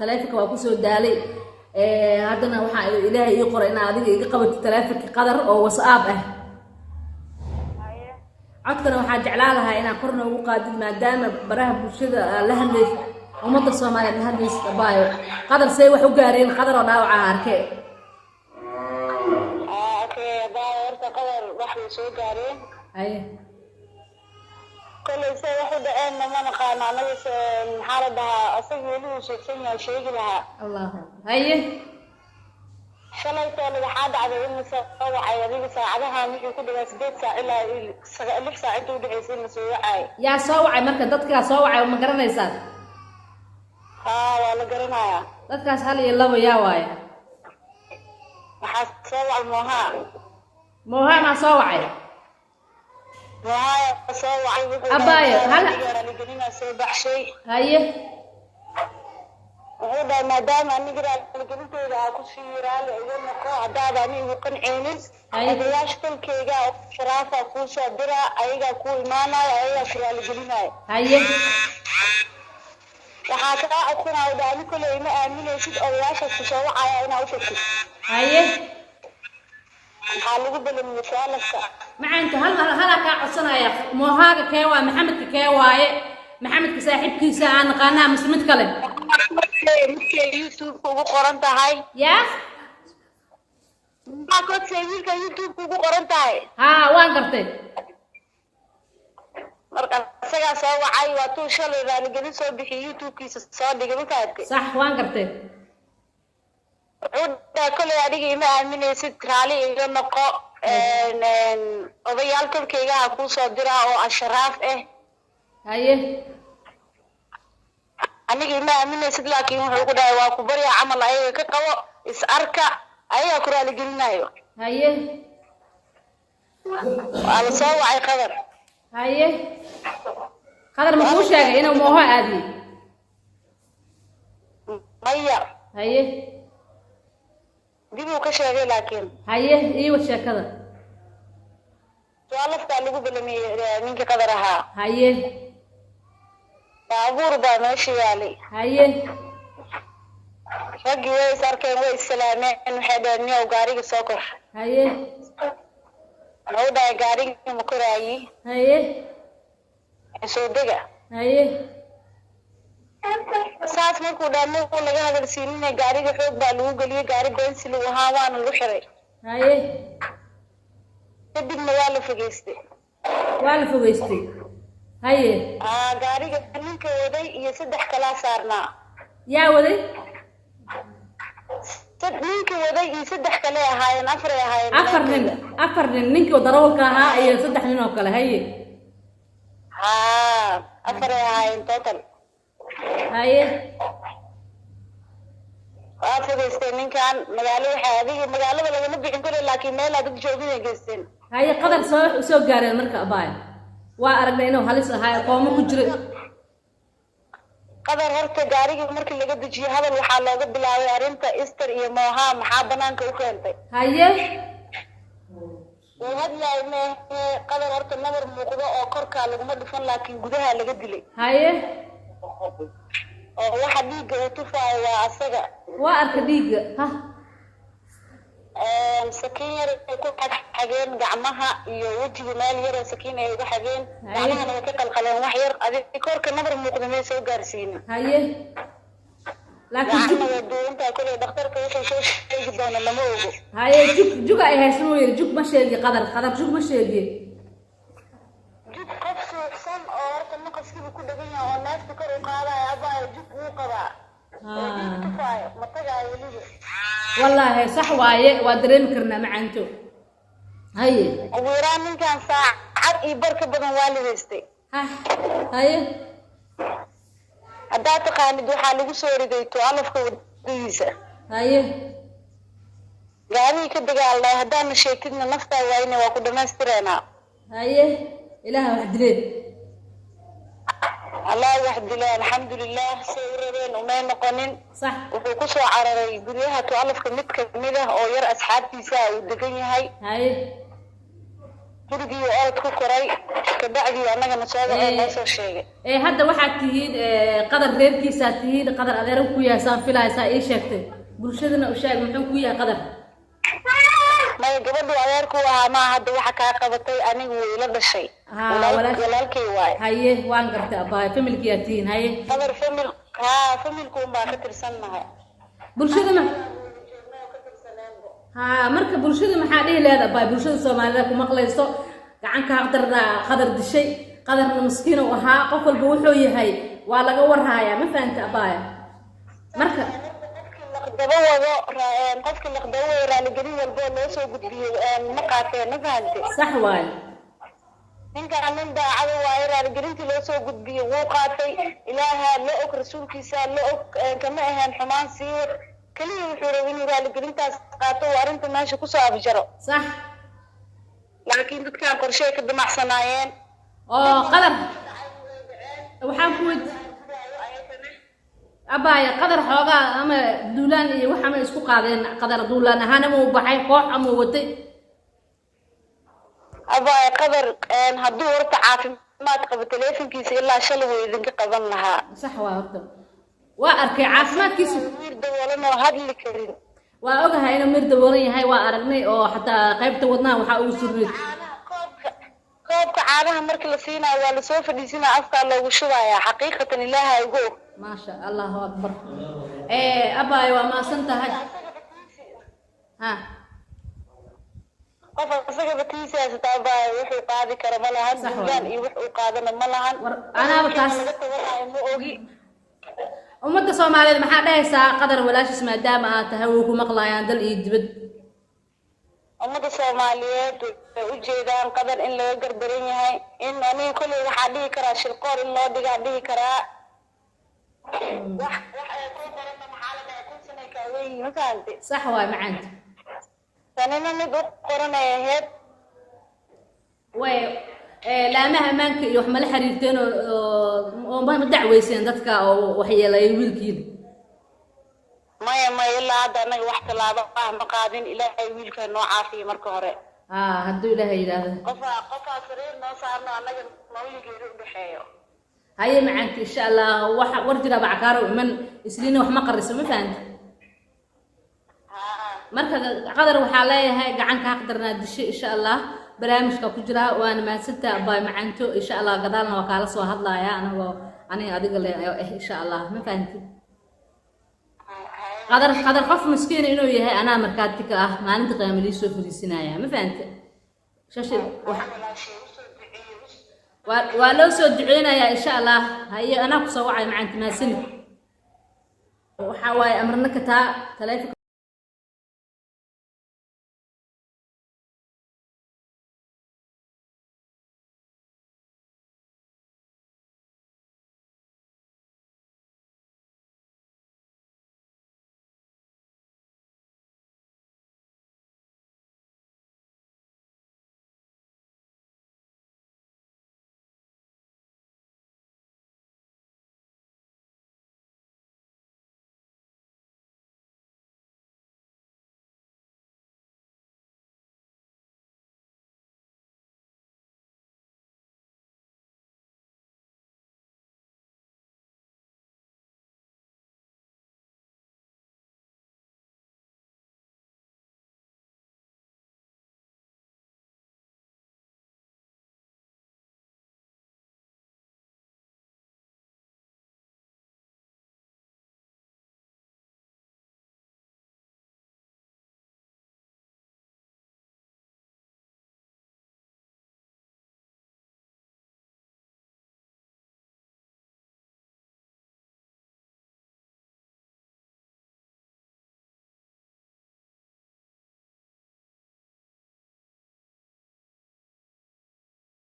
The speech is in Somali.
taleefanka waa ku soo daalay haddana waxaa ilaahay ii qoray inaa adiga iga qabato taleefanka qadar oo WhatsApp ah codkana waxaa jeclaan lahaa inaa korna ugu qaadid maadaama baraha bulshada la hadlay ummadda Soomaaliyeed la hadlaysa baayo qadar say wax u gaareen qadar oo dhaawac ah arkay okay baayo qadar wax soo gaareen كل شيء واحد أنا ما نقانا أنا بس حالة أصير له شيء لها الله هيه شلون تاني حد على إنه سوى عيالي ساعدها مش كده بس بيت ساعة إلا ساعته بعيسين مسوي عاي يا سوى مركز ضدك سوى وما قرنا يسار ولا قرنا يا ضدك هل يلا ويا واي حس سوى موها ما سوى أبايا هلا لقينا سبع شيء هاي وهذا ما دام نقرأ لقينا إذا كسير على يوم قاعد دابني وقنعيني هذا يشكل كيجا شرافة كوسة درا أيجا كول مانا أيجا كلا لقينا هاي وحكا أكون عوداني كل يوم أمين يشوف أوياش تسوي عيانا وتكتب هاي حالي بدل المثال مع أنت هلا كعصنا يا مو هذا كيوا محمد كيواي محمد كساحب كيسا أنا قناة مسلمت كلام مكي يوتيوب كوكو قرنتا هاي يا ما كنت سيبيل كيوتيوب كوكو قرنتا هاي ها وين قرتي مركز سجى سوا عاي واتو شلو راني جديد سو بحي يوتيوب كيس صار دقيقة كاتك صح وين قرتي وده كل هذه ما أمين ست رالي يوم نقا أضيال كل كيجا أكون صادرة أو أشراف هاي أنا ما أمين ست لكن هو كده وكبري عمل أيه كقوى إسأركا أيه كرالي قلنا أيه هاي على صوّع أي خبر هاي خبر مخوشة هنا وموها عادي مية هاي دي وكشة لكن هاي إيه وش كذا سؤال استعلقوا بالمي منك قدرها هاي عبور ماشي علي هاي رجي ويس أركين ويس سلامين وحدانية وقاريق السكر هاي هودا قاريق مكراي هاي سودجا هاي saas markuu dhaamo laga hadalsiinay gaariga xoog baa lagu galiyay gaari beensil waxa waan lagu xiray haye kadibna waa la fogeystay haye gaariga ninka waday iyo saddex kala saarnaa yaa waday ninka waday iyo saddex kale ahaayeen afar nin ninkii darawalka ahaa iyo saddex nin oo kale haye afar ahaayeen total هاي فاستين كان مقالة هذه مقالة ولا نبي نقول لكن ما لا تجوبين جالسين هاي قدر سو قاري المركب أباي وأرجع إنه هلس هاي قوم كجري قدر هرت قاري المركب اللي قد جي هذا الحال قد بلا أنت إستر إيه موها محابنا كوكنتي هاي وهذا ما قدر هرت النمر موقوده أو كركا لقمة دفن لكن جودها اللي قد لي هاي واحد ديجا تفاعل وعصقة وأرك ديجا ها سكينة يكون حاجين جعمها يوجه مال يرى سكينة يوجه حاجين جعمها أنا وثقة القلم وحير أذي يكور كنبر مقدمة سو جارسين هاي لكن جعمها يدو أنت كل دكتور كيف شيء جدا لما موجو هاي جوك أي هسوي جوك ماشي يجي قدر جوك ماشي يجي جوك قفص وحصان أو كنا قفص بكل دنيا والناس تكرر قاعدة أبا جوك وقبا جوك تفاعل متجع يليه والله صح وايه وادريم كرنا معنتو هاي ويران كان ساعة يبرك بدن والدستي هاي هذا تقاني دو حالو سوري ديتو ألف كوديسة هاي قاني كدقى الله هذا نشيكنا نفتا وعيني وكو دمسترنا هاي إله واحد ليه الله واحد له الحمد لله سيرين وما نقنن صح وكسو عرري غريها تو الف كميد كميده او ير اصحابتيسا او دغن yahay هاي gurigii orod ku koray kabacdii annagana soo sheegay hadda waxaad tihiin qadar reerkiisaa tihiin qadar adeer ku yahay saan filaysaa ii sheegtay bulshadana u sheeg muxuu ku yahay qadar maya gabadhu adeerku ahaa maa hadda waxa kaa qabatay anigu way ila dhashay walaalkay waay haye waan gartay abaa familkiyaa tihiin haye qadar familku unbaa ka tirsannahay bulshada marka bulshada maxaa dhihi leeda abaa bulshada soomaalida ku maqlayso gacanka qadar dishay qadarna miskiin uu ahaa qof walba wuxuu yahay waa laga warhayaa ma fahanta abaa marka qofkii laqdabo wado raaligelin walbo loo soo gudbiyey ma qaateen ma fahante sax waaye ninkaan nin daacado waaye raaligelintii loo soo gudbiyey wuu qaatay ilaahaa la og rasuulkiisa la og kama ahayn xumaan sii wad keliya wuxuu rabay inuu raaligelintaas qaato uu arrinta meesha kusoo afjaro sax laakiin dadkaan qorshe ka damacsanaayeen oo qadar waxaan ku weydi abaya qadar xoogaa ama duulaan iyo waxa ma isku qaadeen qadar duulaan ahaan ama uu baxay koox ama watay abaya qadar hadduu horta caafimaad qabo teleefonkiisa ilaa shalay wuu idinka qaban lahaa sax waa horta waa arkay caafimaadkiisa mir dawoolan oo hadli karin waa ogahay inuu mir dawoolan yahay waa aragnay oo xataa qaybta wadnaha waxa uu surray koobka caanaha markii la siinayo waa lasoo fadhiisinaa afkaa loogu shubayaa xaqiiqatan ilaaha ugu og maasha allahu akbar abay waa maasan tahay qof asaga batiisaas taabay wuxuu qaadi karo ma lahan duulaan iyo wuxuu qaadana ma lahan anaaba taas ma ogi ummadda Soomaaliyeed maxaa dhahaysaa qadar walaashis maadaama aad tahay uu ku maqlayaan dal iyo dibad ummadda Soomaaliyeed u jeedaan qadar in laga gardaran yahay in aniga kulli waxa dhihi karaa shirqoor in loo dhigaa dhihi karaa wax ay ku darana maxalada ku sanay ka weyn ma fahanti sax waay macaanta tanina mid u qoranayeen way laamaha amaanka iyo wax ma la xiriirteen oo ma dacweyseen dadka oo waxyeelay wiilkiina maya ilaa hadda anaga wax talaabo ma qaadin ilaahay wiilka noo caafiyo marka hore hadduu ilaahay yiraahdo qofa sariir noo saarno anaga wiilkeedu u dhaxeeyo haye macaanti insha Allah waxa warjira backaaro iman isliina wax ma qariso ma fahanti marka qadar waxa leeyahay gacan ka qadarna dishay insha Allah barnaamijka ku jira waan maadsanta abay macaanto insha Allah gadaalna waa kala soo hadlaaya aniga adiga leeyahay insha Allah ma fahanti qadar qof miskiin inuu yahay ana markaati ka ah maalinta qiyaamada soo fariisinaya ma fahanti shashi waa loo soo duceynaya insha Allah haye ana ku soo wacay macaanti maasin waxa way amarna ka taa taleefon